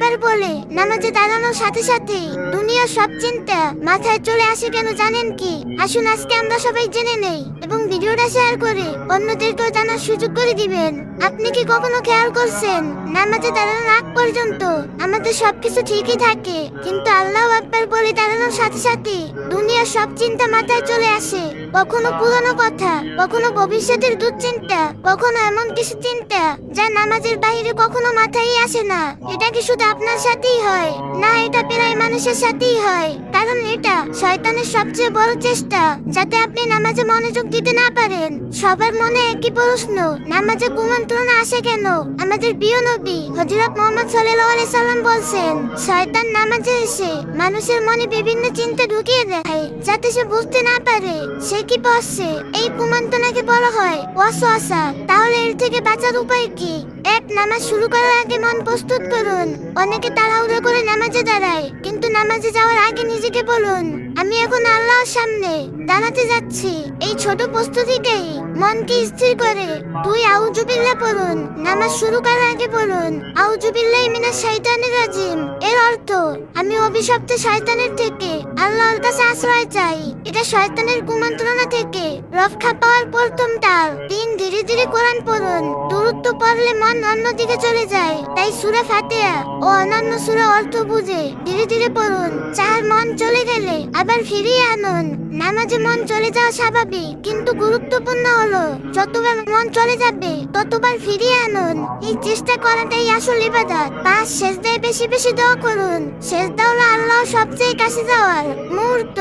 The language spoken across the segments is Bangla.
আকবার বলে নামাজে দাঁড়ানোর সাথে সাথে দুনিয়ার সব চিন্তা মাথায় চলে আসে কেন জানেন কি? আসুন আজকে আমরা সবাই জেনে নেই এবং ভিডিওটা শেয়ার করে অন্যদেরকেও জানার সুযোগ করে দিবেন। আপনি কি কখনো খেয়াল করছেন নামাজে দাঁড়ানোর আগ পর্যন্ত আমাদের সবকিছু ঠিকই থাকে, কিন্তু আল্লাহু আকবার বলে দাঁড়ানোর সাথে সাথে দুনিয়ার সব চিন্তা মাথায় চলে আসে। কখনো পুরনো কথা, কখনো ভবিষ্যতের দুশ্চিন্তা, কখনো এমন কিছু চিন্তা যা নামাজের বাইরে কখনো মাথায় আসে না। এটা কি শুধু আপনার সাথেই হয়? না, এটা প্রায় মানুষের সাথেই হয়, কারণ এটা শয়তানের সবচেয়ে বড় চেষ্টা যাতে আপনি নামাজে মনোযোগ দিতে না পারেন। সবার মনে একই প্রশ্ন, নামাজে কুমন্ত্রণা আসে কেন? আমাদের প্রিয় নবী হযরত মুহাম্মদ সাল্লাল্লাহু আলাইহি সাল্লাম বলছেন, শয়তান নামাজে এসে মানুষের মনে বিভিন্ন চিন্তা ঢুকিয়ে দেয় যাতে সে বুঝতে না পারে সে কি পড়ছে। এই কুমন্ত্রণাকে বলা হয় ওয়াসওয়াসা। তাহলে এর থেকে বাঁচার উপায় কি? এক, নামাজ শুরু করার আগে মন প্রস্তুত করুন। অনেকে তাড়াহুড়ো করে নামাজে দাঁড়ায়, কিন্তু নামাজে যাওয়ার আগে নিজেকে বলুন, আমি এখন আল্লাহর সামনে দাঁড়াতে যাচ্ছি। এই ছোট প্রস্তুতিতেই মনকে স্থির করে। দুই, আউযু বিল্লাহ পড়ুন। নামাজ শুরু করার আগে বলুন, আউযু বিল্লাহি মিনাশ শাইতানির রাজিম। এর অর্থ, আমি অভিশপ্ত শয়তানের থেকে আল্লাহর কাছে আশ্রয় চাই। এটা শয়তানের কুমন্ত্রণা থেকে রক্ষা পাওয়ার প্রথম তার। তিন, ধীরে ধীরে কোরআন পড়ুন। দূরত্ব পড়লে মন অন্যদিকে চলে যায়, তাই সূরা ফাতিহা ও অন্যান্য সূরা অর্থ বুঝে ধীরে ধীরে পড়ুন। চার, মন চলে গেলে আবার ফিরিয়ে আনুন। নামাজে মন চলে যাওয়া স্বাভাবিক, কিন্তু গুরুত্বপূর্ণ হলো যতবার মন চলে যাবে ততবার ফিরিয়ে আনুন। এই চেষ্টা করাটাই আসল ইবাদত। পাঁচ, সেজদায় বেশি বেশি দোয়া করুন। সেজদা হলো আল্লাহর সবচেয়ে কাছে যাওয়ার মুহূর্ত।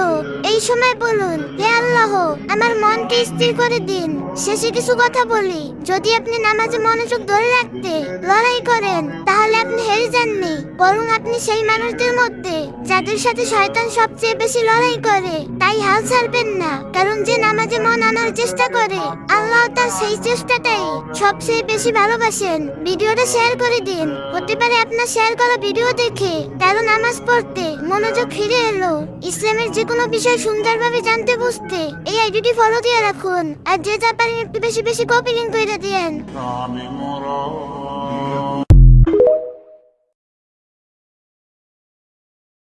এই সময় বলুন, হে আল্লাহ, আমার মনকে স্থির করে দিন। শেষে কিছু কথা বলি, যদি আপনি নামাজে মনোযোগ ধরে রাখতে লড়াই করেন তাহলে আপনি হেরে যাননি, বরং আপনি সেই মানুষদের মধ্যে যাদের সাথে শয়তান সবচেয়ে বেশি লড়াই করে। তাই হাল ছাড়বেন না, কারণ যে নামাজে মন আনার চেষ্টা করে আল্লাহ তার সেই চেষ্টাটাই সবচেয়ে বেশি ভালোবাসেন। ভিডিওটা শেয়ার করে দিন। হতে পারে আপনার শেয়ার করা ভিডিও দেখে কারণ নামাজ পড়তে মনোযোগ ফিরে এলো। ইসলামের যে কোনো বিষয় সুন্দরভাবে জানতে বুঝতে এই আইডিটি ফলো দিয়ে রাখুন, আর যে যা পারেন একটু বেশি বেশি কপি লিংক করে দিয়েন।